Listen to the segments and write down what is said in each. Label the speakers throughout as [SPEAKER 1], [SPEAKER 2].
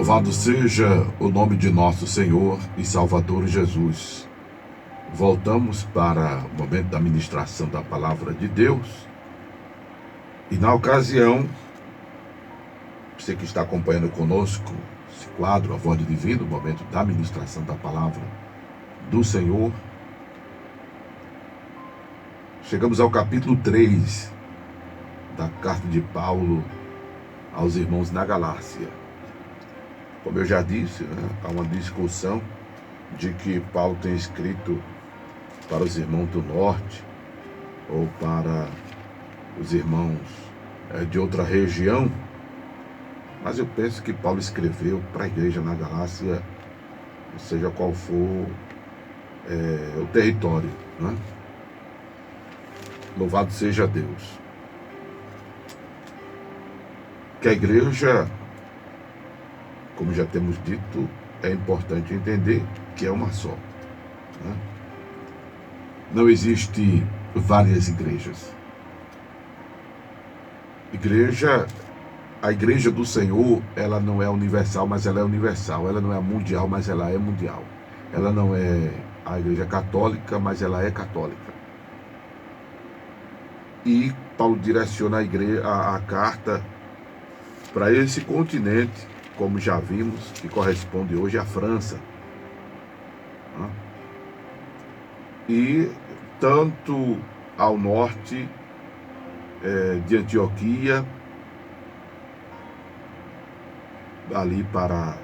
[SPEAKER 1] Louvado seja o nome de nosso Senhor e Salvador Jesus. Voltamos para o momento da ministração da Palavra de Deus. E na ocasião, você que está acompanhando conosco esse quadro, a Voz do Divino, o momento da ministração da Palavra do Senhor, chegamos ao capítulo 3 da carta de Paulo aos irmãos na Galácia. Como eu já disse, há uma discussão de que Paulo tem escrito para os irmãos do norte ou para os irmãos de outra região, mas eu penso que Paulo escreveu para a igreja na Galácia, seja qual for o território, né? Louvado seja Deus. Que a igreja, como já temos dito, é importante entender que é uma só, né? Não existe várias igrejas. A igreja do Senhor, ela não é universal, mas ela é universal. Ela não é mundial, mas ela é mundial. Ela não é a igreja católica, mas ela é católica. E Paulo direciona a carta para esse continente, como já vimos, que corresponde hoje à França. E tanto ao norte de Antioquia, ali para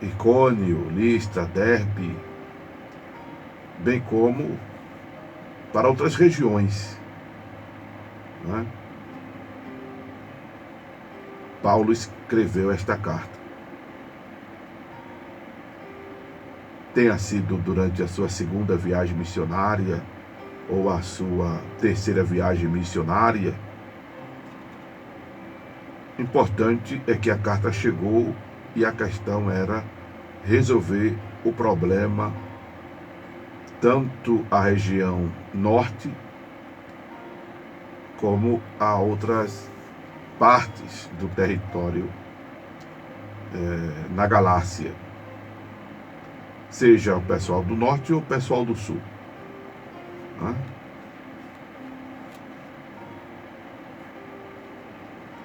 [SPEAKER 1] Icônio, Listra, Derbe, bem como para outras regiões, né? Paulo escreveu esta carta. Tenha sido durante a sua segunda viagem missionária ou a sua terceira viagem missionária, importante é que a carta chegou e a questão era resolver o problema, tanto a região norte como a outras partes do território na Galácia, seja o pessoal do norte ou o pessoal do sul, né?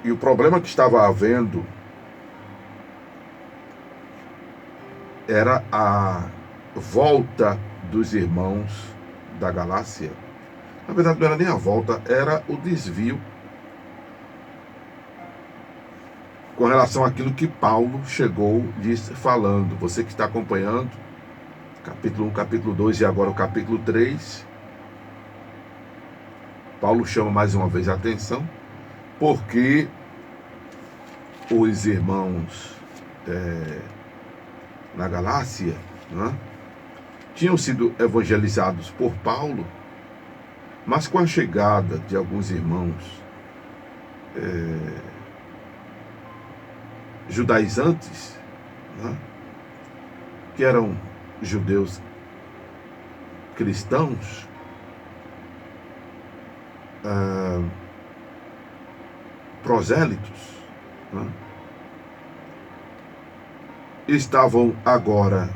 [SPEAKER 1] E o problema que estava havendo era a volta dos irmãos da Galácia. Na verdade, não era nem a volta, era o desvio com relação àquilo que Paulo chegou lhes falando. Você que está acompanhando, capítulo 1, capítulo 2 e agora o capítulo 3, Paulo chama mais uma vez a atenção, porque os irmãos na Galácia, né, tinham sido evangelizados por Paulo, mas com a chegada de alguns irmãos judaizantes, né, que eram judeus cristãos, prosélitos, né, estavam agora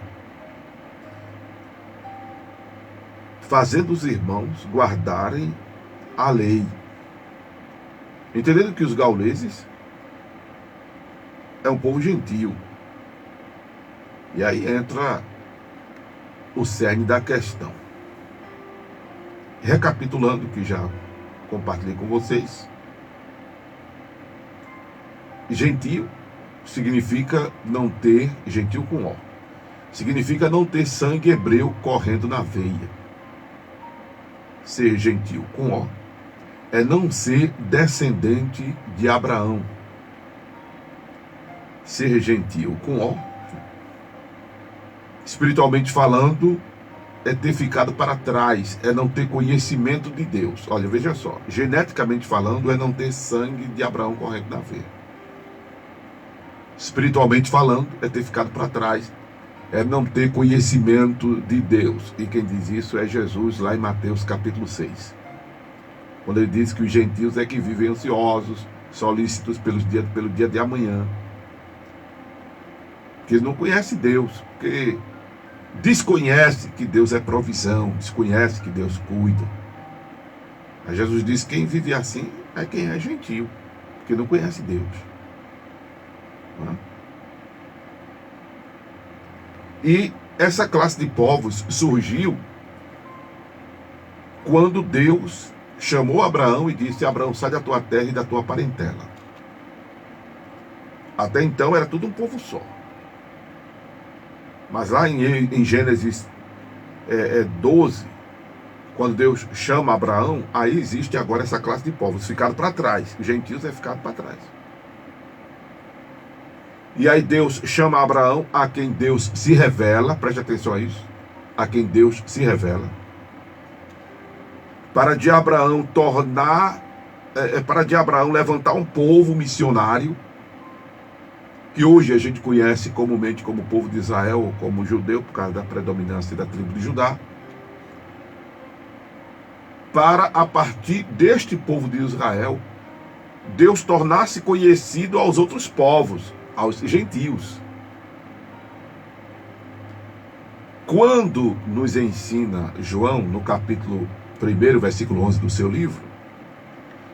[SPEAKER 1] fazendo os irmãos guardarem a lei, entendendo que os gauleses é um povo gentil. E aí entra o cerne da questão. Recapitulando o que já compartilhei com vocês, gentil significa não ter, gentil com O, significa não ter sangue hebreu correndo na veia. Ser gentil com O é não ser descendente de Abraão. Ser gentil com O, espiritualmente falando, é ter ficado para trás, é não ter conhecimento de Deus. Olha, veja só, geneticamente falando, é não ter sangue de Abraão correndo na veia. Espiritualmente falando, é ter ficado para trás, é não ter conhecimento de Deus. E quem diz isso é Jesus, lá em Mateus capítulo 6. Quando ele diz que os gentios é que vivem ansiosos, solícitos pelo dia de amanhã. Porque eles não conhecem Deus, porque desconhece que Deus é provisão, desconhece que Deus cuida. Aí Jesus diz que quem vive assim é quem é gentio, porque não conhece Deus. Não é? E essa classe de povos surgiu quando Deus chamou Abraão e disse: Abraão, sai da tua terra e da tua parentela. Até então era tudo um povo só. Mas lá em Gênesis 12, quando Deus chama Abraão, aí existe agora essa classe de povos, ficaram para trás. Os gentios ficaram para trás. E aí Deus chama Abraão, a quem Deus se revela, preste atenção a isso, a quem Deus se revela, para de Abraão levantar um povo missionário, que hoje a gente conhece comumente como povo de Israel, ou como judeu, por causa da predominância da tribo de Judá, para, a partir deste povo de Israel, Deus tornar-se conhecido aos outros povos, aos gentios. Quando nos ensina João, no capítulo 1, versículo 11 do seu livro,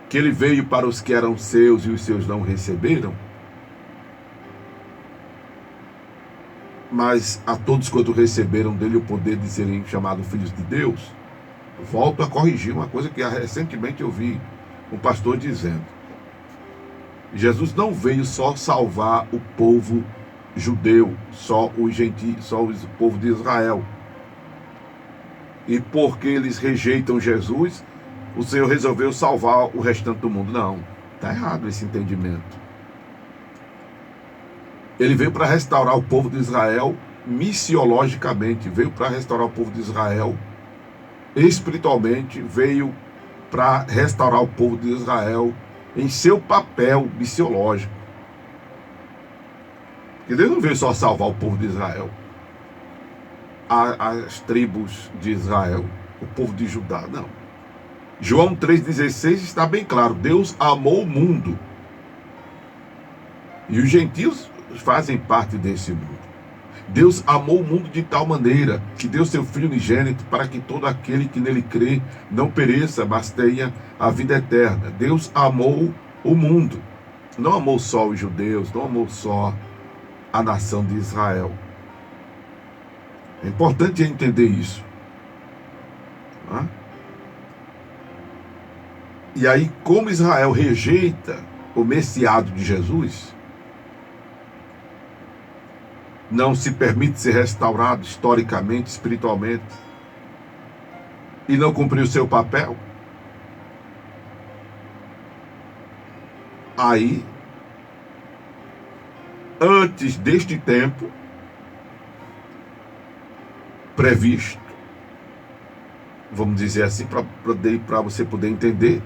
[SPEAKER 1] que ele veio para os que eram seus e os seus não receberam, mas a todos quanto receberam dele o poder de serem chamados filhos de Deus, volto a corrigir uma coisa que recentemente eu vi um pastor dizendo. Jesus não veio só salvar o povo judeu, só os gentios, só o povo de Israel. E porque eles rejeitam Jesus, o Senhor resolveu salvar o restante do mundo. Não, está errado esse entendimento. Ele veio para restaurar o povo de Israel missiologicamente, veio para restaurar o povo de Israel espiritualmente, veio para restaurar o povo de Israel em seu papel missiológico. Porque Deus não veio só salvar o povo de Israel, as tribos de Israel, o povo de Judá, não. João 3,16 está bem claro: Deus amou o mundo. E os gentios fazem parte desse mundo. Deus amou o mundo de tal maneira que deu seu Filho unigênito para que todo aquele que nele crê não pereça, mas tenha a vida eterna. Deus amou o mundo. Não amou só os judeus, não amou só a nação de Israel. É importante entender isso. Não é? E aí, como Israel rejeita o Messiado de Jesus, não se permite ser restaurado historicamente, espiritualmente, e não cumpriu o seu papel, aí, antes deste tempo previsto, vamos dizer assim, para você poder entender,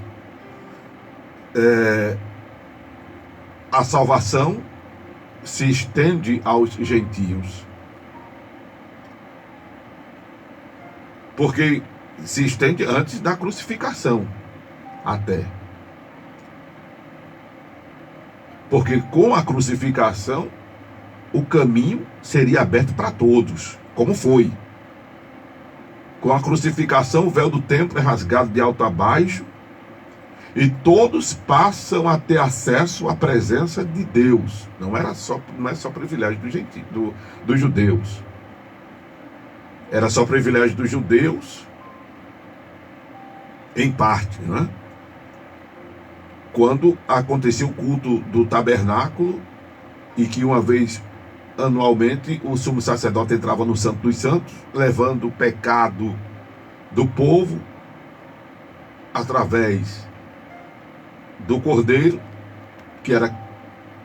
[SPEAKER 1] a salvação se estende aos gentios, porque se estende antes da crucificação, até. Porque com a crucificação, o caminho seria aberto para todos, como foi. Com a crucificação, o véu do templo é rasgado de alto a baixo, e todos passam a ter acesso à presença de Deus. Não é só privilégio dos judeus. Era só privilégio dos judeus, em parte, né? Quando acontecia o culto do tabernáculo, e que uma vez anualmente o sumo sacerdote entrava no Santo dos Santos, levando o pecado do povo através do cordeiro, que era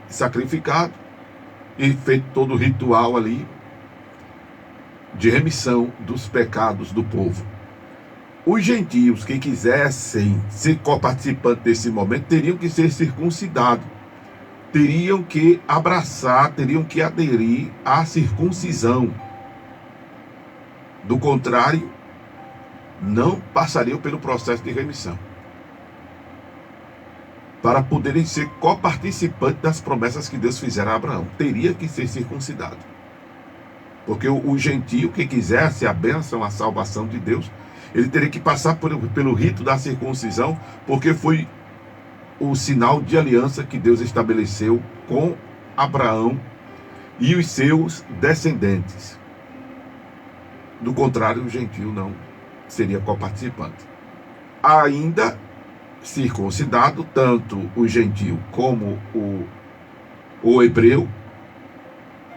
[SPEAKER 1] sacrificado, e feito todo o ritual ali de remissão dos pecados do povo. Os gentios que quisessem ser participantes desse momento teriam que ser circuncidados, teriam que abraçar, teriam que aderir à circuncisão. Do contrário, não passariam pelo processo de remissão. para poderem ser coparticipantes das promessas que Deus fizera a Abraão. Teria que ser circuncidado. Porque o gentio que quisesse a bênção, a salvação de Deus, ele teria que passar pelo rito da circuncisão, porque foi o sinal de aliança que Deus estabeleceu com Abraão e os seus descendentes. Do contrário, o gentio não seria coparticipante. Ainda circuncidado, tanto o gentio como o hebreu,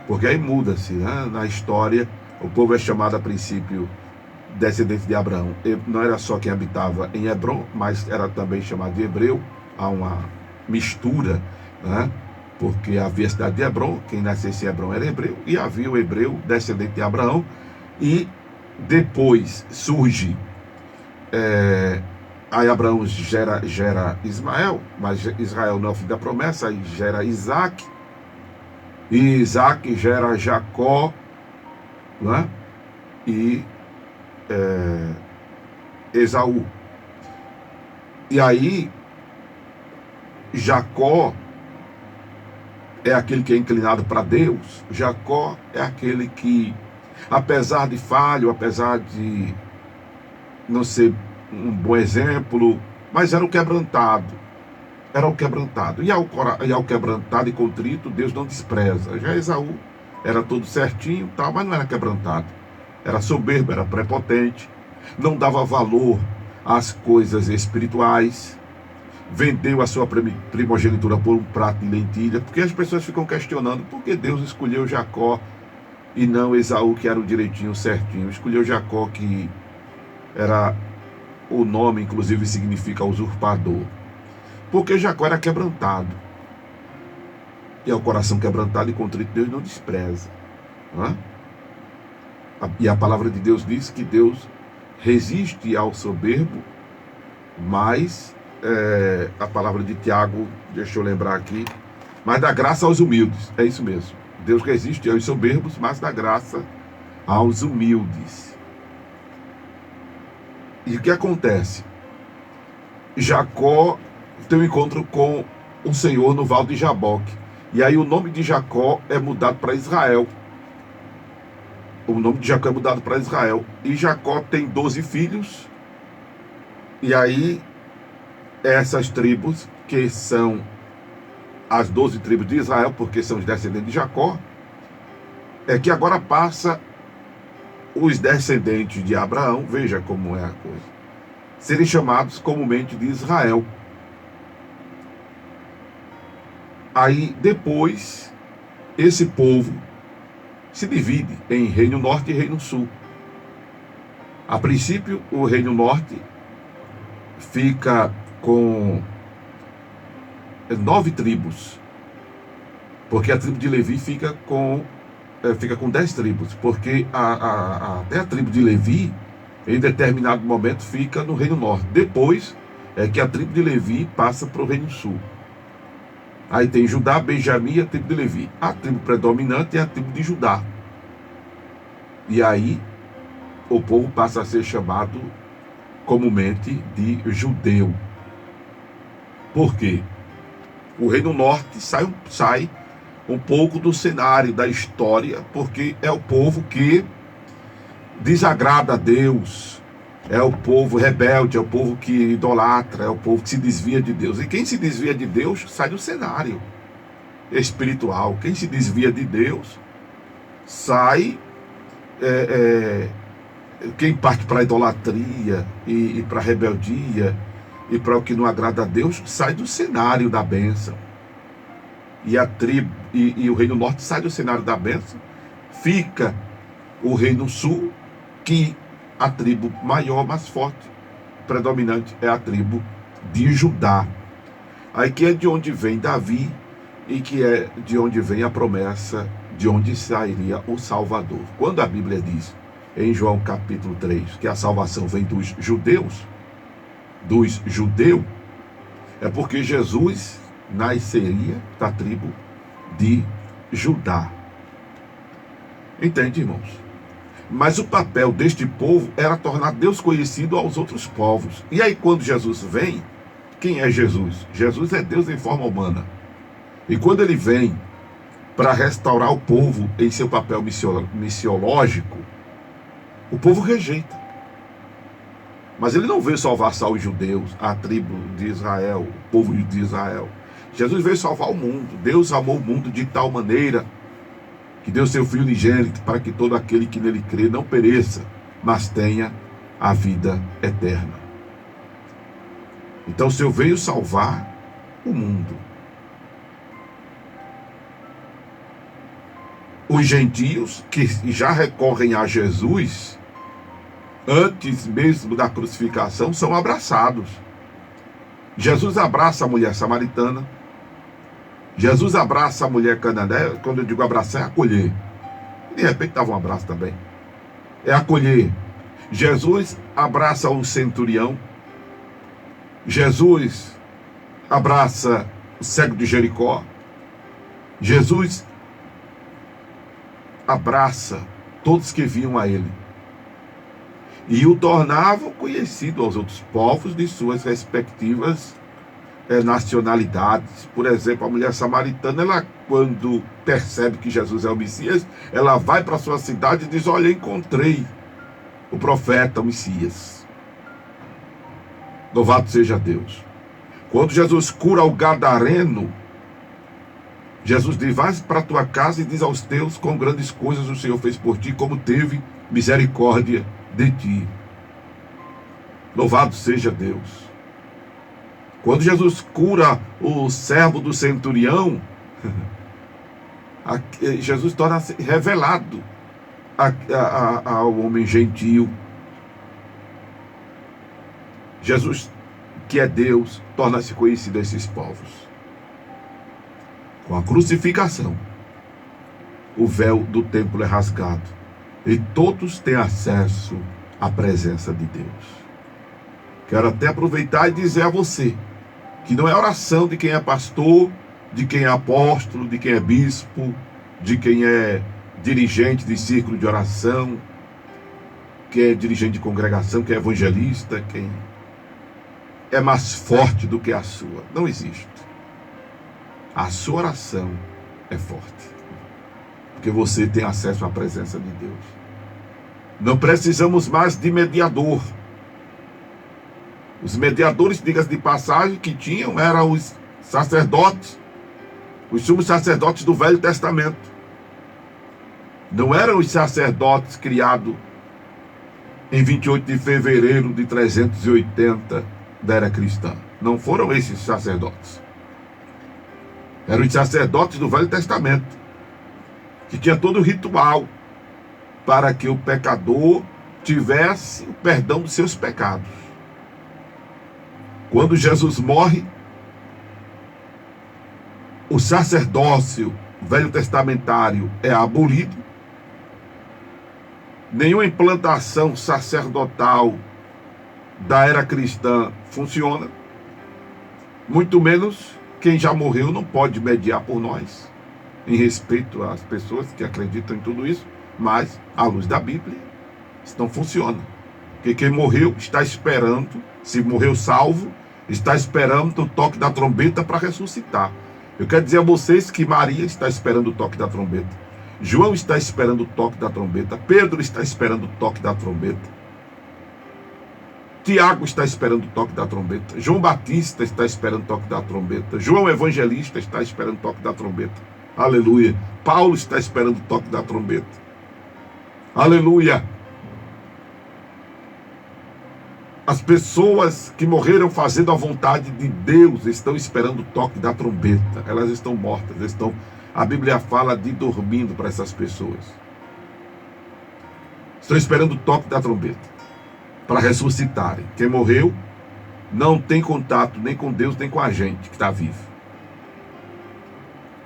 [SPEAKER 1] porque aí muda-se, né? Na história, o povo é chamado a princípio descendente de Abraão. Não era só quem habitava em Hebrom, mas era também chamado de hebreu. Há uma mistura, né? Porque havia a cidade de Hebrom, quem nascesse em Hebrom era hebreu, e havia o hebreu descendente de Abraão, e depois surge aí Abraão gera Ismael, mas Israel não é o filho da promessa, aí gera Isaac, e Isaac gera Jacó, né? E Esaú. E aí Jacó é aquele que é inclinado para Deus. Jacó é aquele que, apesar de falho, apesar de não ser um bom exemplo, mas era o quebrantado. Era o quebrantado. E ao quebrantado e contrito, Deus não despreza. Já Esaú era tudo certinho, tal, mas não era quebrantado. Era soberbo, era prepotente, não dava valor às coisas espirituais, vendeu a sua primogenitura por um prato de lentilha, porque as pessoas ficam questionando por que Deus escolheu Jacó e não Esaú, que era o direitinho, certinho. Escolheu Jacó, que era o nome, inclusive, significa usurpador. Porque Jacó era quebrantado. E ao coração quebrantado e contrito, Deus não despreza. Não é? E a palavra de Deus diz que Deus resiste ao soberbo, mas a palavra de Tiago, deixa eu lembrar aqui, mas dá graça aos humildes. É isso mesmo. Deus resiste aos soberbos, mas dá graça aos humildes. E o que acontece? Jacó tem um encontro com o Senhor no Val de Jaboque. E aí o nome de Jacó é mudado para Israel. O nome de Jacó é mudado para Israel. E Jacó tem 12 filhos. E aí essas tribos, que são as 12 tribos de Israel, porque são os descendentes de Jacó, é que agora passa os descendentes de Abraão, veja como é a coisa, serem chamados comumente de Israel. Aí depois, esse povo se divide em Reino Norte e Reino Sul. A princípio, o Reino Norte fica com 9 tribos, porque a tribo de Levi fica com 10 tribos, porque até a tribo de Levi, em determinado momento, fica no Reino Norte. Depois é que a tribo de Levi passa para o Reino Sul. Aí tem Judá, Benjamim e a tribo de Levi. A tribo predominante é a tribo de Judá. E aí o povo passa a ser chamado comumente de judeu. Por quê? O Reino Norte sai um pouco do cenário da história, porque é o povo que desagrada a Deus, é o povo rebelde, é o povo que idolatra, é o povo que se desvia de Deus. E quem se desvia de Deus sai do cenário espiritual. Quem se desvia de Deus sai, quem parte para a idolatria e para a rebeldia e para o que não agrada a Deus, sai do cenário da bênção. E a tribo e o Reino Norte sai do cenário da bênção. Fica o Reino Sul, que a tribo maior, mais forte, predominante, é a tribo de Judá. Aí que é de onde vem Davi e que é de onde vem a promessa de onde sairia o Salvador. Quando a Bíblia diz, em João capítulo 3, que a salvação vem dos judeus, é porque Jesus nasceria da tribo de Judá. Entende, irmãos? Mas o papel deste povo era tornar Deus conhecido aos outros povos. E aí quando Jesus vem, quem é Jesus? Jesus é Deus em forma humana. E quando ele vem para restaurar o povo em seu papel missiológico, o povo rejeita. Mas ele não veio salvar só os judeus, a tribo de Israel, o povo de Israel. Jesus veio salvar o mundo. Deus amou o mundo de tal maneira que deu seu Filho unigênito para que todo aquele que nele crê não pereça, mas tenha a vida eterna. Então o Senhor veio salvar o mundo. Os gentios que já recorrem a Jesus, antes mesmo da crucificação, são abraçados. Jesus abraça a mulher samaritana. Jesus abraça a mulher cananeia. Quando eu digo abraçar, é acolher. De repente dava um abraço também. É acolher. Jesus abraça o centurião. Jesus abraça o cego de Jericó. Jesus abraça todos que vinham a ele e o tornavam conhecido aos outros povos de suas respectivas nacionalidades. Por exemplo, a mulher samaritana, ela, quando percebe que Jesus é o Messias, ela vai para sua cidade e diz: olha, encontrei o profeta, o Messias. Louvado seja Deus. Quando Jesus cura o gadareno, Jesus diz: vai para a tua casa e diz aos teus quão grandes coisas o Senhor fez por ti, como teve misericórdia de ti. Louvado seja Deus. Quando Jesus cura o servo do centurião, Jesus torna-se revelado ao homem gentio. Jesus, que é Deus, torna-se conhecido a esses povos. Com a crucificação, o véu do templo é rasgado e todos têm acesso à presença de Deus. Quero até aproveitar e dizer a você que não é oração de quem é pastor, de quem é apóstolo, de quem é bispo, de quem é dirigente de círculo de oração, quem é dirigente de congregação, quem é evangelista, quem é mais forte do que a sua. Não existe. A sua oração é forte, porque você tem acesso à presença de Deus. Não precisamos mais de mediador. Os mediadores, diga-se de passagem, que tinham eram os sacerdotes, os sumos sacerdotes do Velho Testamento. Não eram os sacerdotes criados em 28 de fevereiro de 380 da era cristã. Não foram esses sacerdotes. Eram os sacerdotes do Velho Testamento, que tinha todo o ritual para que o pecador tivesse o perdão dos seus pecados. Quando Jesus morre, o sacerdócio velho testamentário é abolido. Nenhuma implantação sacerdotal da era cristã funciona. Muito menos quem já morreu não pode mediar por nós, em respeito às pessoas que acreditam em tudo isso, mas, à luz da Bíblia, isso não funciona. Porque quem morreu está esperando, se morreu salvo, está esperando o toque da trombeta para ressuscitar. Eu quero dizer a vocês que Maria está esperando o toque da trombeta. João está esperando o toque da trombeta. Pedro está esperando o toque da trombeta. Tiago está esperando o toque da trombeta. João Batista está esperando o toque da trombeta. João Evangelista está esperando o toque da trombeta. Aleluia. Paulo está esperando o toque da trombeta. Aleluia. As pessoas que morreram fazendo a vontade de Deus estão esperando o toque da trombeta. Elas estão mortas, a Bíblia fala de dormindo para essas pessoas. Estão esperando o toque da trombeta para ressuscitarem. Quem morreu não tem contato nem com Deus, nem com a gente que está vivo.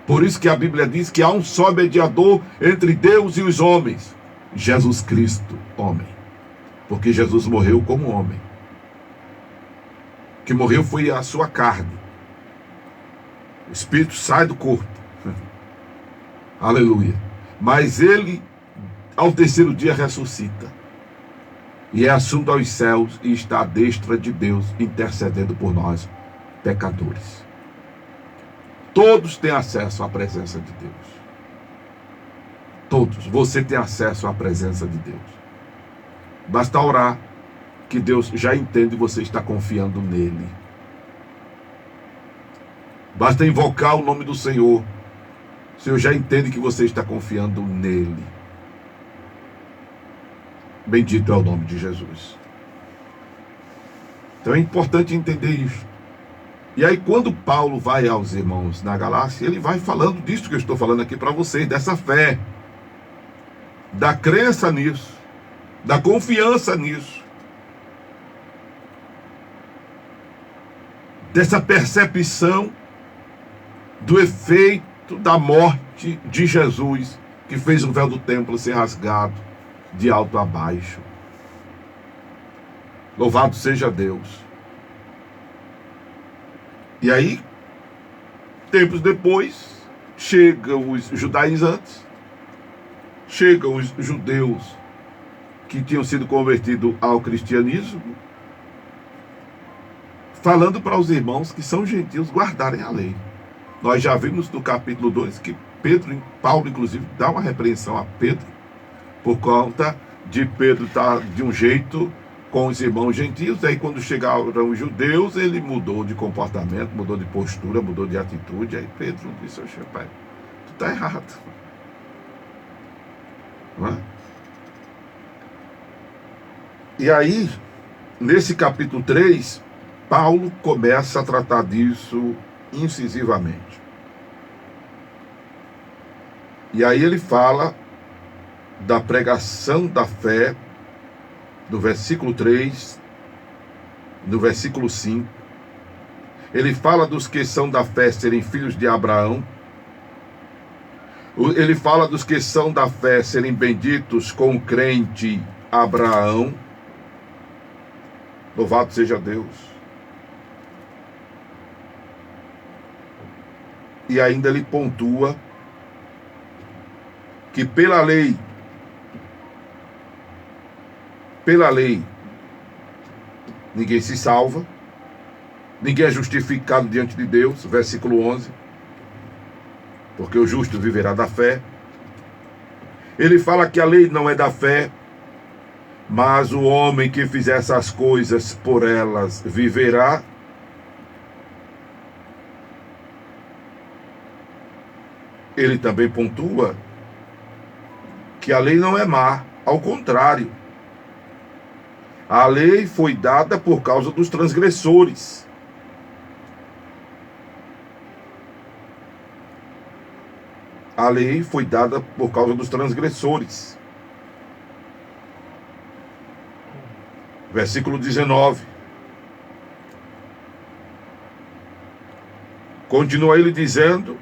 [SPEAKER 1] Por isso que a Bíblia diz que há um só mediador entre Deus e os homens, Jesus Cristo, homem. Porque Jesus morreu como homem. O que morreu foi a sua carne. O espírito sai do corpo. Aleluia. Mas ele, ao terceiro dia, ressuscita. E é assunto aos céus e está à destra de Deus, intercedendo por nós. pecadores. Todos têm acesso à presença de Deus. Todos. Você tem acesso à presença de Deus. Basta orar, que Deus já entende e você está confiando nele. Basta invocar o nome do Senhor. O Senhor já entende que você está confiando nele. Bendito é o nome de Jesus. Então é importante entender isso. E aí quando Paulo vai aos irmãos na Galácia, ele vai falando disso que eu estou falando aqui para vocês, dessa fé, da crença nisso, da confiança nisso, dessa percepção do efeito da morte de Jesus, que fez o véu do templo ser rasgado de alto a baixo. Louvado seja Deus. E aí, tempos depois, chegam os judaizantes, chegam os judeus que tinham sido convertidos ao cristianismo, falando para os irmãos que são gentios guardarem a lei. Nós já vimos no capítulo 2 que Paulo, inclusive, dá uma repreensão a Pedro, por conta de Pedro estar de um jeito com os irmãos gentios. Aí quando chegaram os judeus, ele mudou de comportamento, mudou de postura, mudou de atitude. Aí Pedro disse: oxe, pai, tu está errado. Não é? E aí, nesse capítulo 3, Paulo começa a tratar disso incisivamente. E aí ele fala da pregação da fé, do versículo 3, no versículo 5. Ele fala dos que são da fé serem filhos de Abraão. Ele fala dos que são da fé serem benditos com o crente Abraão. Louvado seja Deus. E ainda ele pontua que pela lei, ninguém se salva, ninguém é justificado diante de Deus, versículo 11, porque o justo viverá da fé. Ele fala que a lei não é da fé, mas o homem que fizer essas coisas por elas viverá. Ele também pontua que a lei não é má, ao contrário. A lei foi dada por causa dos transgressores. A lei foi dada por causa dos transgressores. Versículo 19. Continua ele dizendo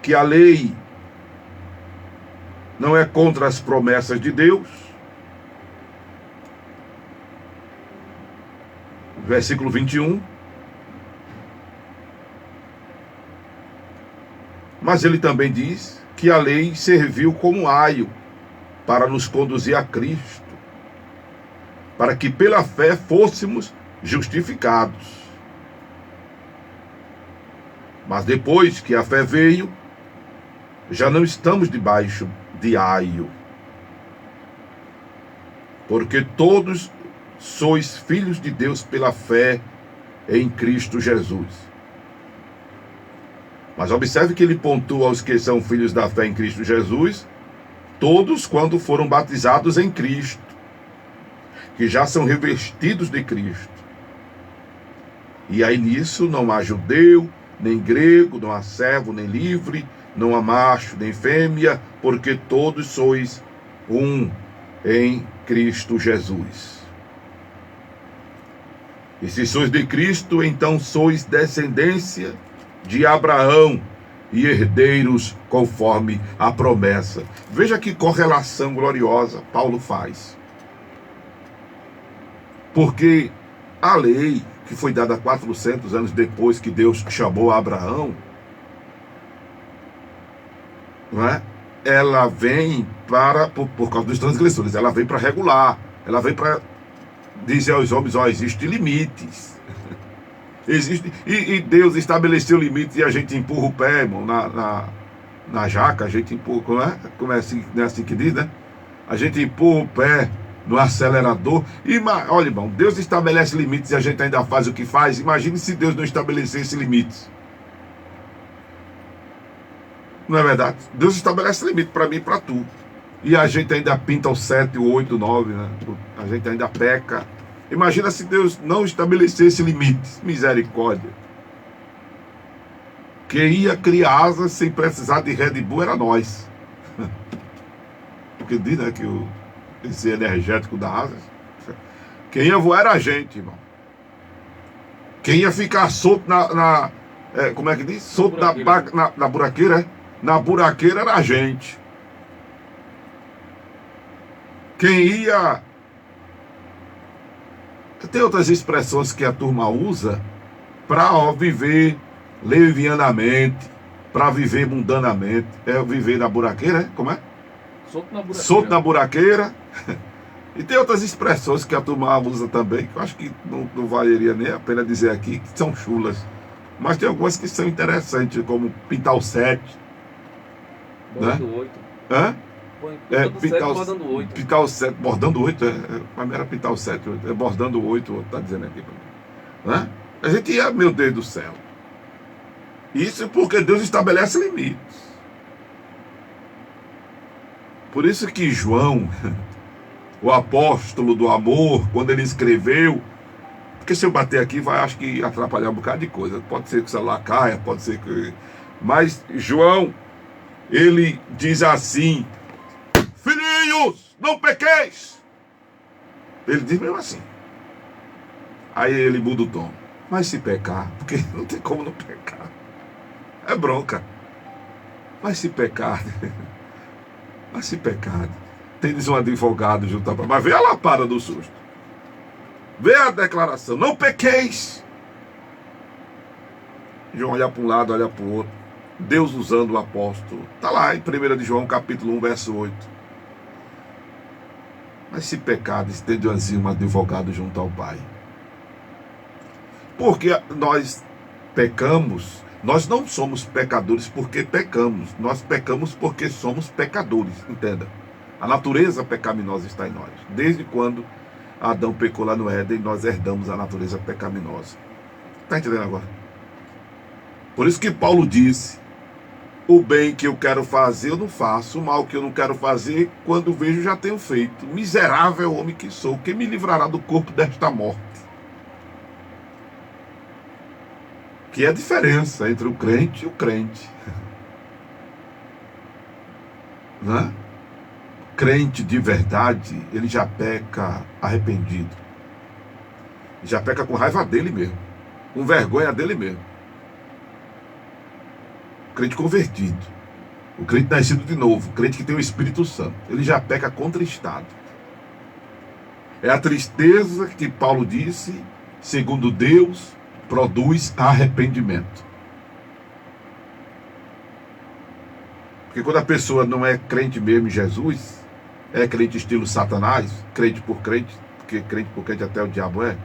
[SPEAKER 1] que a lei não é contra as promessas de Deus. Versículo 21. Mas ele também diz que a lei serviu como aio para nos conduzir a Cristo, para que pela fé fôssemos justificados. Mas depois que a fé veio, já não estamos debaixo de aio, porque todos sois filhos de Deus pela fé em Cristo Jesus. Mas observe que ele pontua aos que são filhos da fé em Cristo Jesus, todos quando foram batizados em Cristo, que já são revestidos de Cristo. E aí nisso não há judeu, nem grego, não há servo, nem livre, não há macho, nem fêmea, porque todos sois um em Cristo Jesus. E se sois de Cristo, então sois descendência de Abraão e herdeiros conforme a promessa. Veja que correlação gloriosa Paulo faz. Porque a lei, que foi dada 400 anos depois que Deus chamou Abraão, não é? Ela vem por causa dos transgressores, ela vem para regular, ela vem para dizer aos homens, ó, existem limites. Existe, e Deus estabeleceu limites e a gente empurra o pé, irmão, na jaca, a gente empurra, como é assim, não é assim que diz, né? A gente empurra o pé no acelerador. E olha, irmão, Deus estabelece limites e a gente ainda faz o que faz. Imagine se Deus não estabelecesse limites. Não é verdade? Deus estabelece limite para mim e para tu. E a gente ainda pinta o 7, o 8, o 9, né? A gente ainda peca. Imagina se Deus não estabelecesse limites. Misericórdia. Quem ia criar asas sem precisar de Red Bull era nós. Porque diz, né, que esse energético da asas. Quem ia voar era a gente, irmão. Quem ia ficar solto como é que diz? Solto na buraqueira, é? Na buraqueira era a gente. Quem ia... Tem outras expressões que a turma usa para viver levianamente, para viver mundanamente. É viver na buraqueira, é? Como é?
[SPEAKER 2] Solto na buraqueira.
[SPEAKER 1] Solto na buraqueira. E tem outras expressões que a turma usa também, que eu acho que não valeria nem a pena dizer aqui, que são chulas. Mas tem algumas que são interessantes, como pintar o 7.
[SPEAKER 2] Bordando
[SPEAKER 1] Né?
[SPEAKER 2] 8.
[SPEAKER 1] Hã?
[SPEAKER 2] Bordando 8.
[SPEAKER 1] Pintar o 7, bordando 8, para mim era pintar o 7, é bordando 8, está dizendo aqui. Né? A gente ia, meu Deus do céu. Isso porque Deus estabelece limites. Por isso que João, o apóstolo do amor, quando ele escreveu, porque se eu bater aqui vai, acho que atrapalhar um bocado de coisa. Pode ser que o celular caia, pode ser que... Mas João, ele diz assim: filhinhos, não pequeis. Ele diz mesmo assim. Aí ele muda o tom. Mas se pecar, porque não tem como não pecar. É bronca. Mas se pecar, mas se pecar, tendes um advogado junto a... Mas vê a lapada do susto. Vê a declaração, não pequeis. João olha para um lado, olha para o outro. Deus usando o apóstolo. Está lá em 1 de João, capítulo 1, verso 8. Mas se pecares, tendes um advogado junto ao Pai. Porque nós pecamos, nós não somos pecadores porque pecamos. Nós pecamos porque somos pecadores, entenda. A natureza pecaminosa está em nós. Desde quando Adão pecou lá no Éden, nós herdamos a natureza pecaminosa. Está entendendo agora? Por isso que Paulo disse: o bem que eu quero fazer eu não faço, o mal que eu não quero fazer, quando vejo já tenho feito. Miserável homem que sou, quem me livrará do corpo desta morte? Que é a diferença entre o crente e o crente. Né? Crente de verdade, ele já peca arrependido. Já peca com raiva dele mesmo, com vergonha dele mesmo. O crente convertido, o crente nascido de novo, o crente que tem o Espírito Santo, ele já peca contristado. É a tristeza que Paulo disse, segundo Deus, produz arrependimento. Porque quando a pessoa não é crente mesmo em Jesus, é crente estilo Satanás, crente por crente, porque crente por crente até o diabo é,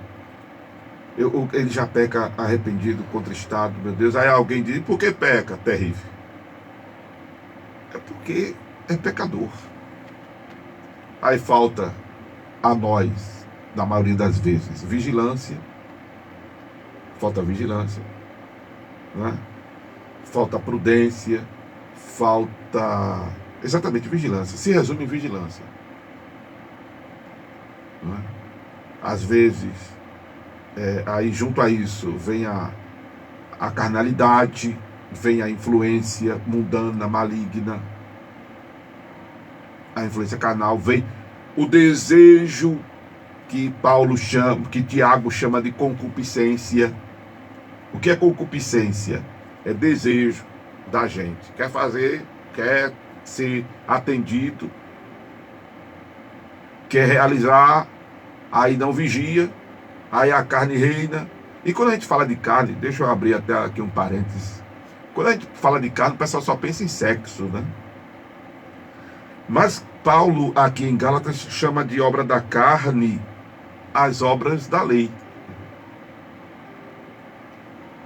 [SPEAKER 1] ele já peca arrependido, contristado, meu Deus. Aí alguém diz: por que peca? Terrível. É porque é pecador. Aí falta a nós, na maioria das vezes, vigilância. Falta vigilância, né? Falta prudência, falta exatamente vigilância. Se resume em vigilância, né? Às vezes, aí junto a isso vem a carnalidade, vem a influência mundana, maligna, a influência carnal, vem o desejo que Paulo chama, que Tiago chama de concupiscência. O que é concupiscência? É desejo da gente. Quer fazer, quer ser atendido, quer realizar, aí não vigia, aí a carne reina. E quando a gente fala de carne, deixa eu abrir até aqui um parênteses. Quando a gente fala de carne, o pessoal só pensa em sexo, né? Mas Paulo, aqui em Gálatas, chama de obra da carne as obras da lei.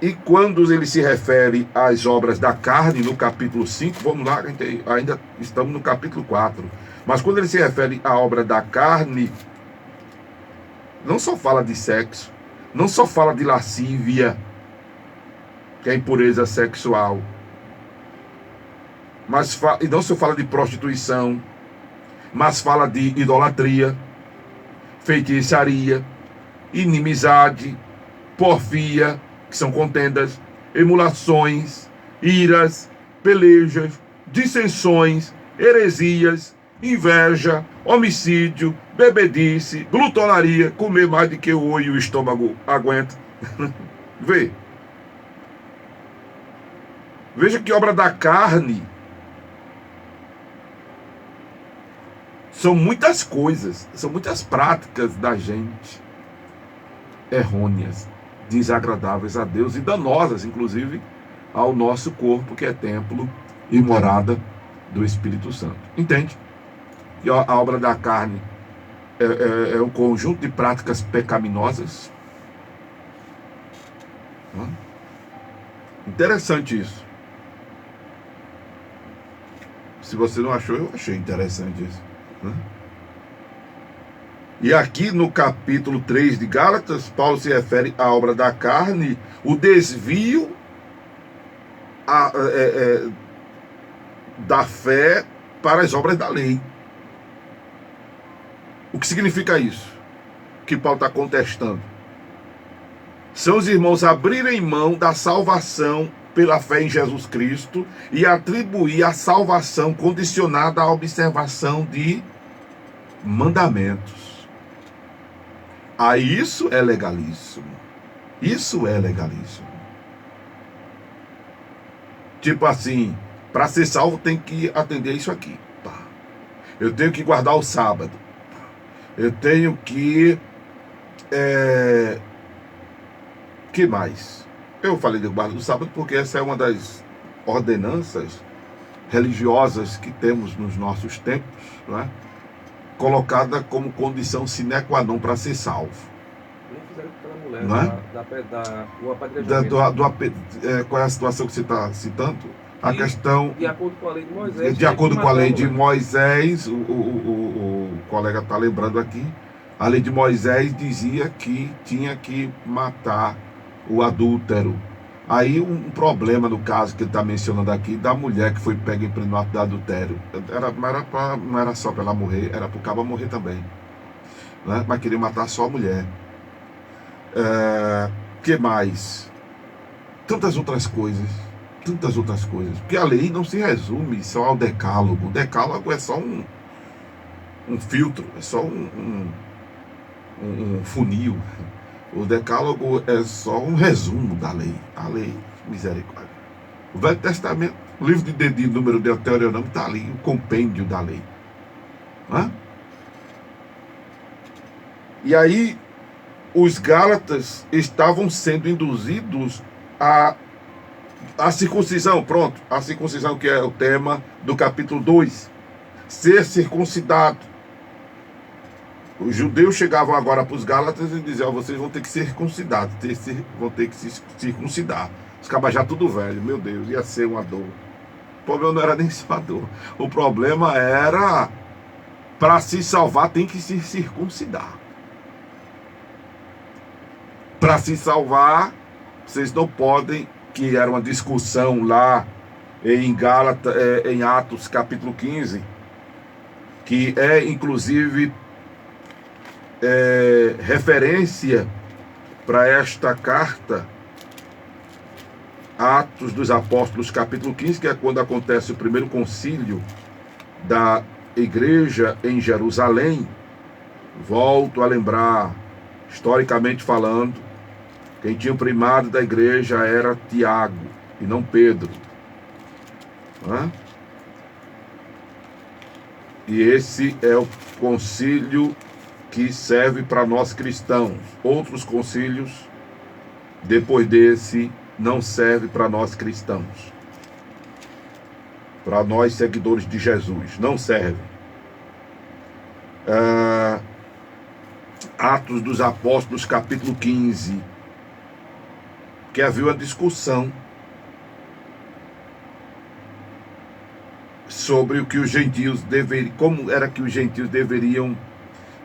[SPEAKER 1] E quando ele se refere às obras da carne, no capítulo 5, vamos lá, ainda estamos no capítulo 4, mas quando ele se refere à obra da carne, não só fala de sexo, não só fala de lascívia, que é impureza sexual, e não só fala de prostituição, mas fala de idolatria, feitiçaria, inimizade, porfia, que são contendas, emulações, iras, pelejas, dissensões, heresias, inveja, homicídio, bebedice, glutonaria, comer mais do que o olho e o estômago aguenta. Veja que obra da carne. São muitas coisas, são muitas práticas da gente errôneas, desagradáveis a Deus e danosas, inclusive, ao nosso corpo, que é templo e morada do Espírito Santo. Entende? E a obra da carne é um conjunto de práticas pecaminosas. Interessante isso. Se você não achou, eu achei interessante isso. E aqui no capítulo 3 de Gálatas, Paulo se refere à obra da carne, o desvio da fé para as obras da lei. O que significa isso? Que Paulo está contestando. São os irmãos abrirem mão da salvação pela fé em Jesus Cristo e atribuir a salvação condicionada à observação de mandamentos. Isso é legalismo. Isso é legalismo. Tipo assim, para ser salvo tem que atender isso aqui. Eu tenho que guardar o sábado. Eu tenho que... que mais? Eu falei de guarda do sábado porque essa é uma das ordenanças religiosas que temos nos nossos tempos, não é? Colocada como condição sine qua non para ser salvo.
[SPEAKER 2] Nem fizeram pela mulher,
[SPEAKER 1] não é?
[SPEAKER 2] do apedrejamento.
[SPEAKER 1] Qual é a situação que você está citando? A questão...
[SPEAKER 2] De acordo com a lei de Moisés.
[SPEAKER 1] De acordo com a lei de Moisés, o colega está lembrando aqui, a lei de Moisés dizia que tinha que matar o adúltero. Aí um problema no caso que ele está mencionando aqui, da mulher que foi pega em pleno ato de adultério. Não era só para ela morrer, era para o cabo morrer também, né? Mas queria matar só a mulher. Que mais? Tantas outras coisas. Porque a lei não se resume só ao decálogo. O decálogo é só um filtro, é só um funil. O decálogo é só um resumo da lei. A lei, misericórdia. O Velho Testamento, o livro de dedinho, número de Deuteronômio, está ali, o compêndio da lei. E aí, os Gálatas estavam sendo induzidos a circuncisão, pronto. A circuncisão, que é o tema do capítulo 2. Ser circuncidado. Os judeus chegavam agora para os Gálatas e diziam: vocês vão ter que ser circuncidados, vão ter que se circuncidar. Os cabas já tudo velho, meu Deus, ia ser uma dor. O problema não era nem só a dor. O problema era, para se salvar tem que se circuncidar. Para se salvar, vocês não podem, que era uma discussão lá em em Atos capítulo 15, que é inclusive referência para esta carta, Atos dos Apóstolos capítulo 15, que é quando acontece o primeiro concílio da igreja em Jerusalém. Volto a lembrar, historicamente falando, quem tinha o primado da igreja era Tiago e não Pedro. E esse é o concílio que serve para nós cristãos. Outros concílios, depois desse, não serve para nós cristãos. Para nós, seguidores de Jesus, não serve. Atos dos Apóstolos, capítulo 15, que havia uma discussão sobre o que os gentios deveriam, como era que os gentios deveriam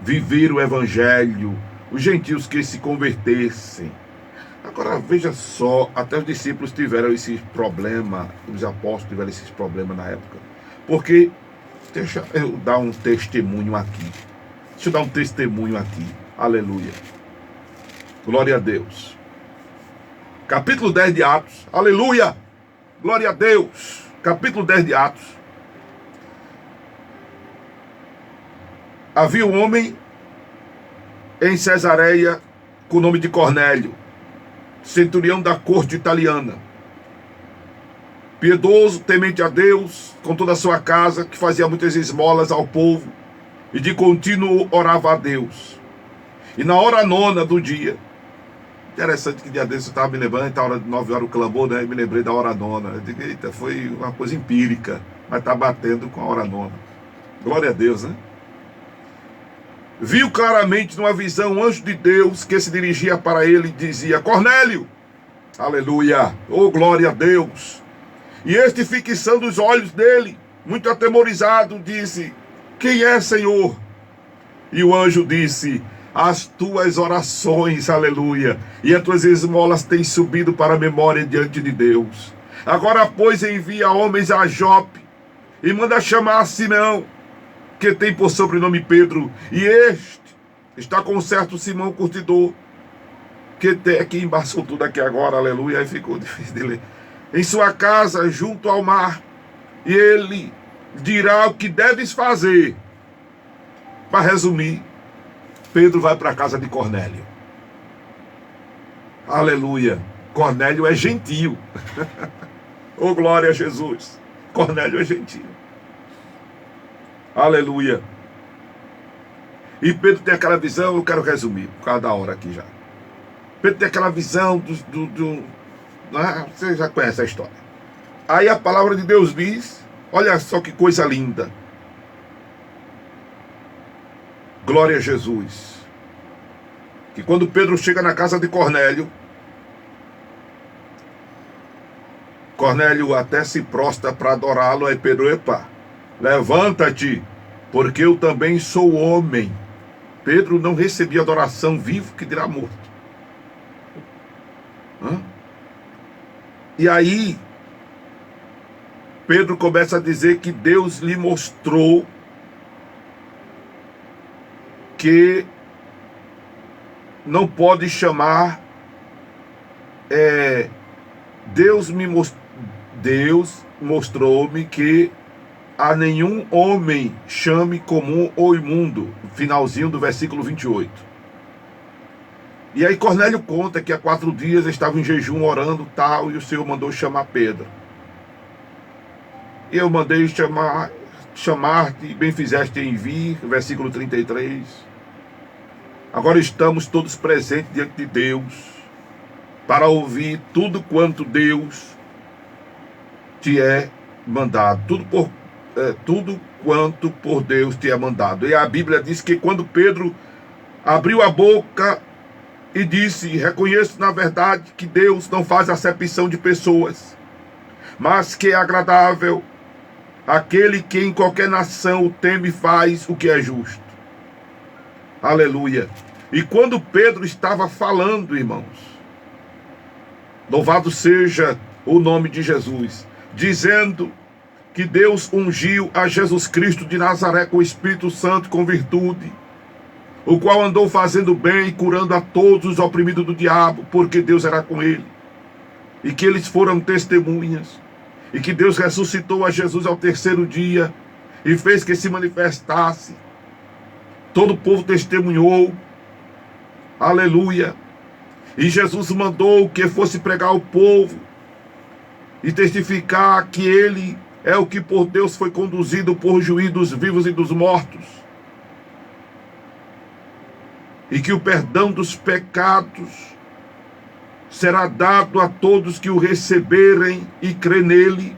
[SPEAKER 1] viver o evangelho, os gentios que se convertessem. Agora veja só, até os discípulos tiveram esse problema, os apóstolos tiveram esses problemas na época, porque, deixa eu dar um testemunho aqui, aleluia, glória a Deus, capítulo 10 de Atos, aleluia, glória a Deus, capítulo 10 de Atos. Havia um homem em Cesareia com o nome de Cornélio, centurião da corte italiana, piedoso, temente a Deus, com toda a sua casa, que fazia muitas esmolas ao povo e de contínuo orava a Deus. E na hora 9ª do dia, interessante que dia desse eu estava me lembrando, a hora de 9 horas o clamor, né? Eu me lembrei da hora 9ª. Eu digo, eita, foi uma coisa empírica, mas está batendo com a hora 9ª. Glória a Deus, né? Viu claramente numa visão um anjo de Deus que se dirigia para ele e dizia: Cornélio, aleluia, oh glória a Deus. E este, fixando os olhos dele, muito atemorizado, disse: quem é, Senhor? E o anjo disse: as tuas orações, aleluia, e as tuas esmolas têm subido para a memória diante de Deus. Agora, pois, envia homens a Jope e manda chamar Simão, que tem por sobrenome Pedro, e este está com um certo Simão curtidor, que tem aqui, embaçou tudo aqui agora, aleluia, aí ficou difícil de ler, em sua casa junto ao mar, e ele dirá o que deves fazer. Para resumir, Pedro vai para a casa de Cornélio, aleluia. Cornélio é gentio. Oh glória a Jesus, Cornélio é gentio, aleluia. E Pedro tem aquela visão, eu quero resumir, por causa da hora aqui já. Pedro tem aquela visão você já conhece a história. Aí a palavra de Deus diz, olha só que coisa linda. Glória a Jesus. Que quando Pedro chega na casa de Cornélio, Cornélio até se prostra para adorá-lo. Aí Pedro, epa, levanta-te, porque eu também sou homem. Pedro não recebia adoração vivo, que dirá morto. E aí Pedro começa a dizer que Deus lhe mostrou que não pode chamar, Deus mostrou-me que a nenhum homem chame comum ou imundo, finalzinho do versículo 28. E aí Cornélio conta que há 4 dias estava em jejum orando tal, e o Senhor mandou chamar Pedro. E eu mandei chamar-te, e bem fizeste em vir, versículo 33. Agora estamos todos presentes diante de Deus, para ouvir tudo quanto Deus te é mandado, tudo quanto por Deus te é mandado. E a Bíblia diz que quando Pedro abriu a boca e disse: reconheço na verdade que Deus não faz acepção de pessoas, mas que é agradável aquele que em qualquer nação o teme e faz o que é justo. Aleluia. E quando Pedro estava falando, irmãos, louvado seja o nome de Jesus, dizendo que Deus ungiu a Jesus Cristo de Nazaré com o Espírito Santo, com virtude, o qual andou fazendo bem e curando a todos os oprimidos do diabo, porque Deus era com ele, e que eles foram testemunhas, e que Deus ressuscitou a Jesus ao 3º dia, e fez que se manifestasse. Todo o povo testemunhou, aleluia. E Jesus mandou que fosse pregar ao povo e testificar que ele é o que por Deus foi conduzido por juiz dos vivos e dos mortos, e que o perdão dos pecados será dado a todos que o receberem e crê nele.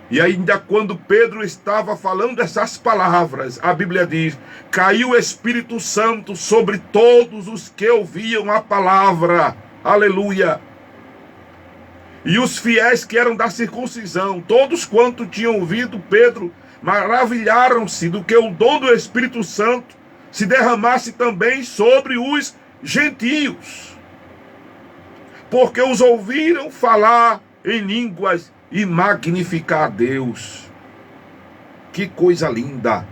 [SPEAKER 1] E ainda quando Pedro estava falando essas palavras, a Bíblia diz: caiu o Espírito Santo sobre todos os que ouviam a palavra. Aleluia! E os fiéis que eram da circuncisão, todos quanto tinham ouvido Pedro, maravilharam-se do que o dom do Espírito Santo se derramasse também sobre os gentios, porque os ouviram falar em línguas e magnificar a Deus. Que coisa linda!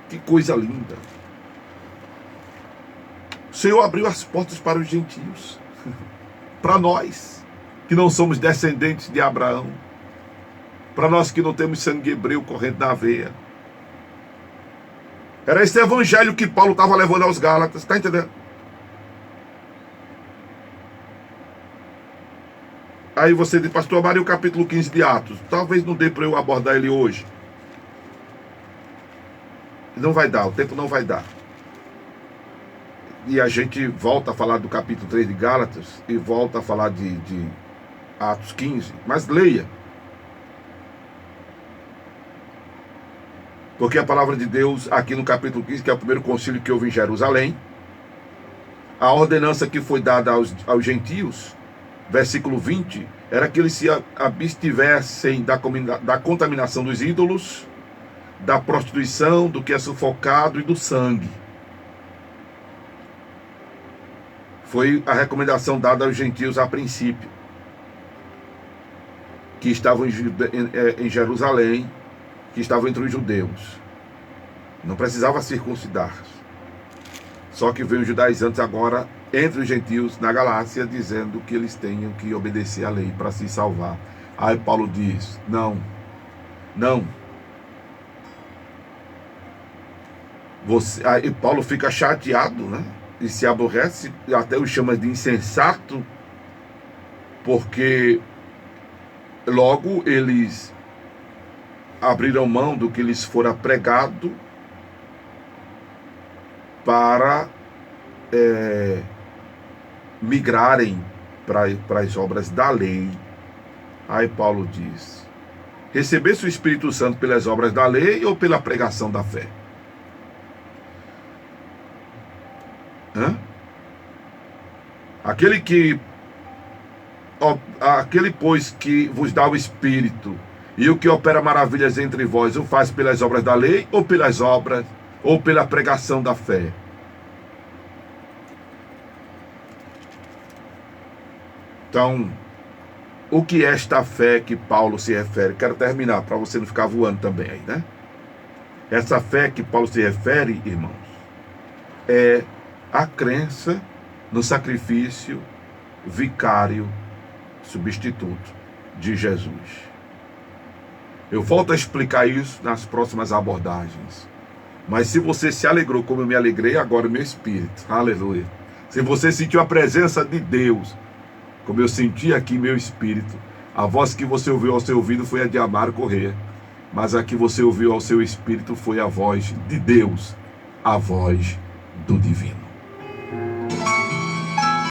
[SPEAKER 1] Que coisa linda! O Senhor abriu as portas para os gentios, para nós que não somos descendentes de Abraão, para nós que não temos sangue hebreu correndo na veia. Era esse evangelho que Paulo estava levando aos Gálatas, está entendendo? Aí você diz: pastor Mário, o capítulo 15 de Atos, talvez não dê para eu abordar ele hoje. Não vai dar, o tempo não vai dar. E a gente volta a falar do capítulo 3 de Gálatas e volta a falar de Atos 15, mas leia. Porque a palavra de Deus, aqui no capítulo 15, que é o primeiro concílio que houve em Jerusalém, a ordenança que foi dada aos gentios, versículo 20, era que eles se abstivessem da contaminação dos ídolos, da prostituição, do que é sufocado e do sangue. Foi a recomendação dada aos gentios a princípio, que estavam em Jerusalém, que estavam entre os judeus. Não precisava circuncidar. Só que veio os judaizantes agora entre os gentios na Galácia, dizendo que eles tenham que obedecer à lei para se salvar. Aí Paulo diz: não. Aí Paulo fica chateado, né? E se aborrece, até o chama de insensato, porque logo eles abriram mão do que lhes fora pregado para migrarem para as obras da lei. Aí Paulo diz: recebesse o Espírito Santo pelas obras da lei ou pela pregação da fé? Aquele, pois, que vos dá o Espírito e o que opera maravilhas entre vós, o faz pelas obras da lei ou pelas obras, ou pela pregação da fé? Então, o que é esta fé que Paulo se refere? Quero terminar, para você não ficar voando também aí, né? Essa fé que Paulo se refere, irmãos, é a crença no sacrifício vicário substituto de Jesus. Eu volto a explicar isso nas próximas abordagens. Mas se você se alegrou como eu me alegrei, agora o meu espírito, aleluia. Se você sentiu a presença de Deus, como eu senti aqui meu espírito, a voz que você ouviu ao seu ouvido foi a de Amaro Corrêa, mas a que você ouviu ao seu espírito foi a voz de Deus, a voz do divino.